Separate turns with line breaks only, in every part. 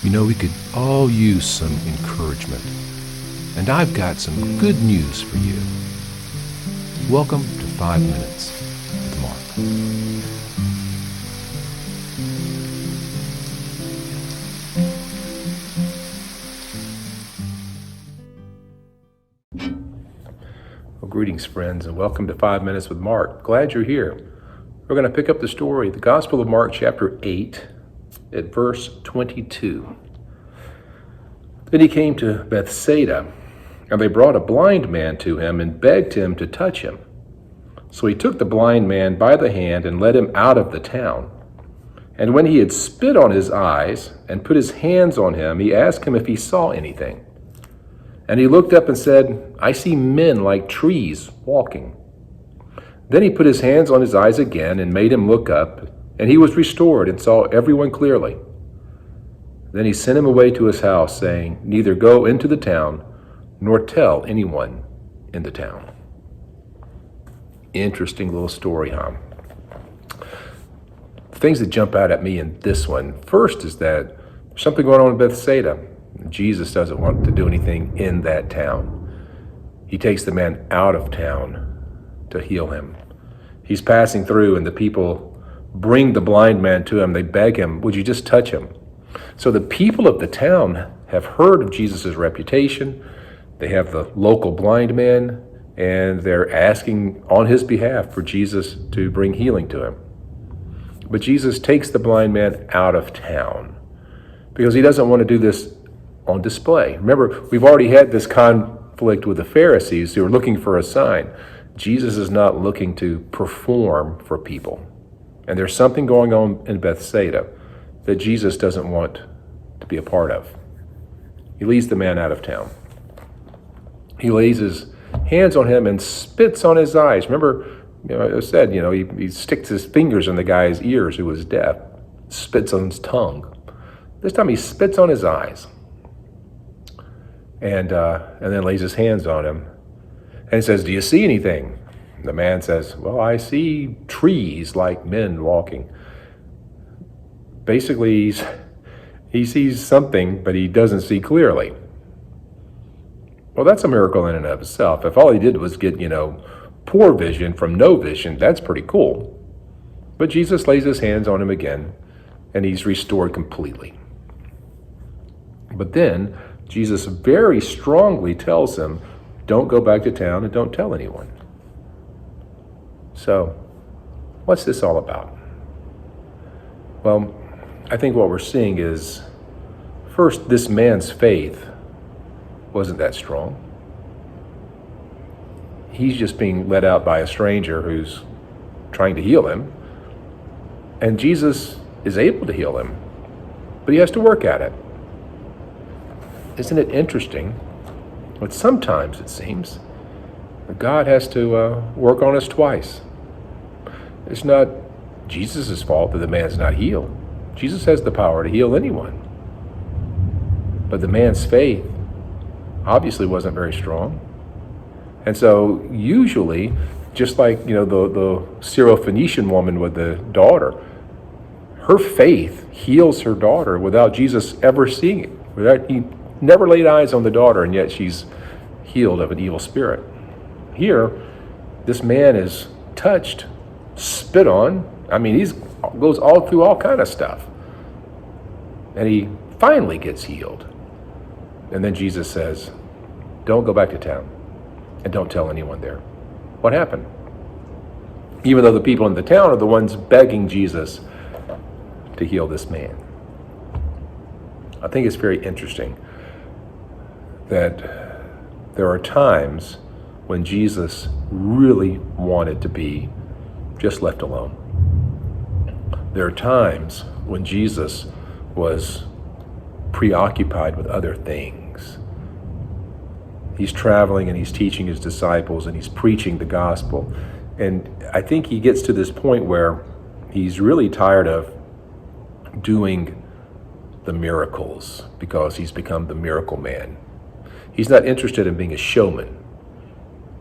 We could all use some encouragement. And I've got some good news for you. Welcome to 5 Minutes with Mark. Well, greetings, friends, and welcome to 5 Minutes with Mark. Glad you're here. We're going to pick up the story, the Gospel of Mark, chapter 8, at verse 22. Then he came to Bethsaida, and they brought a blind man to him and begged him to touch him. So he took the blind man by the hand and led him out of the town. And when he had spit on his eyes and put his hands on him, he asked him if he saw anything. And he looked up and said, "I see men like trees walking." Then he put his hands on his eyes again and made him look up, and he was restored and saw everyone clearly. Then he sent him away to his house, saying, "Neither go into the town, nor tell anyone in the town." Interesting little story, huh? The things that jump out at me in this one, first is that there's something going on in Bethsaida. Jesus doesn't want to do anything in that town. He takes the man out of town to heal him. He's passing through, and the people bring the blind man to him. They beg him, "Would you just touch him?" So the people of the town have heard of Jesus' reputation. They have the local blind man, and they're asking on his behalf for Jesus to bring healing to him. But Jesus takes the blind man out of town because he doesn't want to do this on display. Remember, we've already had this conflict with the Pharisees who are looking for a sign. Jesus is not looking to perform for people. And there's something going on in Bethsaida that Jesus doesn't want to be a part of. He leads the man out of town. He lays his hands on him and spits on his eyes. Remember, I said, he sticks his fingers in the guy's ears who was deaf, spits on his tongue. This time he spits on his eyes. And then lays his hands on him and says, "Do you see anything?" The man says, "Well, I see trees like men walking." Basically, he sees something, but he doesn't see clearly. Well, that's a miracle in and of itself. If all he did was get, poor vision from no vision, that's pretty cool. But Jesus lays his hands on him again, and he's restored completely. But then Jesus very strongly tells him, don't go back to town and don't tell anyone. So, what's this all about? Well, I think what we're seeing is, first, this man's faith wasn't that strong. He's just being led out by a stranger who's trying to heal him. And Jesus is able to heal him, but he has to work at it. Isn't it interesting? But sometimes it seems that God has to work on us twice. It's not Jesus' fault that the man's not healed. Jesus has the power to heal anyone. But the man's faith obviously wasn't very strong. And so usually, just like the Syrophoenician woman with the daughter, her faith heals her daughter without Jesus ever seeing it. He never laid eyes on the daughter, and yet she's healed of an evil spirit. Here, this man is touched, spit on. He goes all through all kind of stuff. And he finally gets healed. And then Jesus says, don't go back to town and don't tell anyone there. What happened? Even though the people in the town are the ones begging Jesus to heal this man. I think it's very interesting that there are times when Jesus really wanted to be just left alone. There are times when Jesus was preoccupied with other things. He's traveling and he's teaching his disciples and he's preaching the gospel. And I think he gets to this point where he's really tired of doing the miracles because he's become the miracle man. He's not interested in being a showman.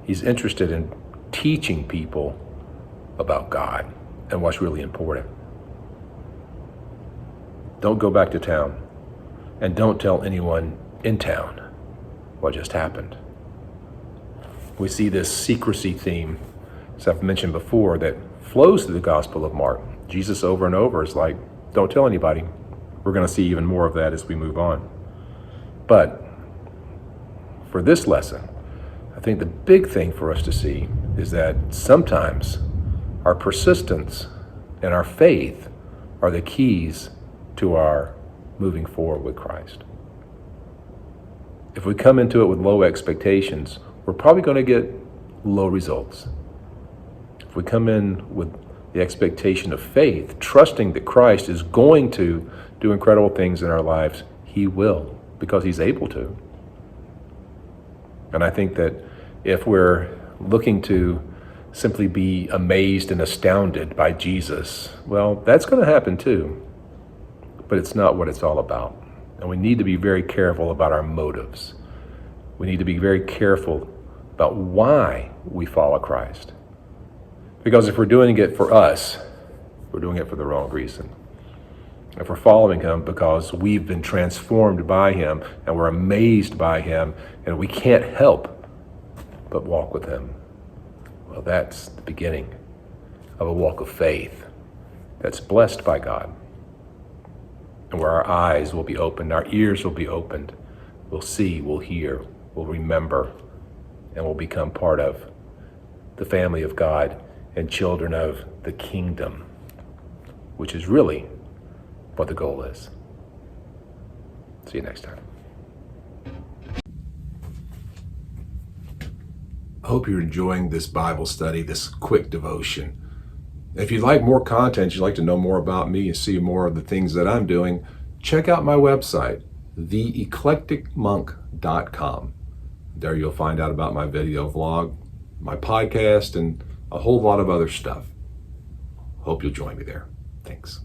He's interested in teaching people about God and what's really important. Don't go back to town. and don't tell anyone in town what just happened. We see this secrecy theme, as I've mentioned before, that flows through the Gospel of Mark. Jesus over and over is like, don't tell anybody. We're going to see even more of that as we move on. But for this lesson, I think the big thing for us to see is that sometimes our persistence and our faith are the keys to our moving forward with Christ. If we come into it with low expectations, we're probably going to get low results. If we come in with the expectation of faith, trusting that Christ is going to do incredible things in our lives, he will, because he's able to. And I think that if we're looking to simply be amazed and astounded by Jesus, well, that's going to happen too. But it's not what it's all about. And we need to be very careful about our motives. We need to be very careful about why we follow Christ. Because if we're doing it for us, we're doing it for the wrong reason. If we're following him because we've been transformed by him and we're amazed by him and we can't help but walk with him, well, that's the beginning of a walk of faith that's blessed by God, and where our eyes will be opened, our ears will be opened, we'll see, we'll hear, we'll remember, and we'll become part of the family of God and children of the kingdom, which is really what the goal is. See you next time. I hope you're enjoying this Bible study, this quick devotion. If you'd like more content, you'd like to know more about me and see more of the things that I'm doing, check out my website, theeclecticmonk.com. There you'll find out about my video vlog, my podcast, and a whole lot of other stuff. Hope you'll join me there. Thanks.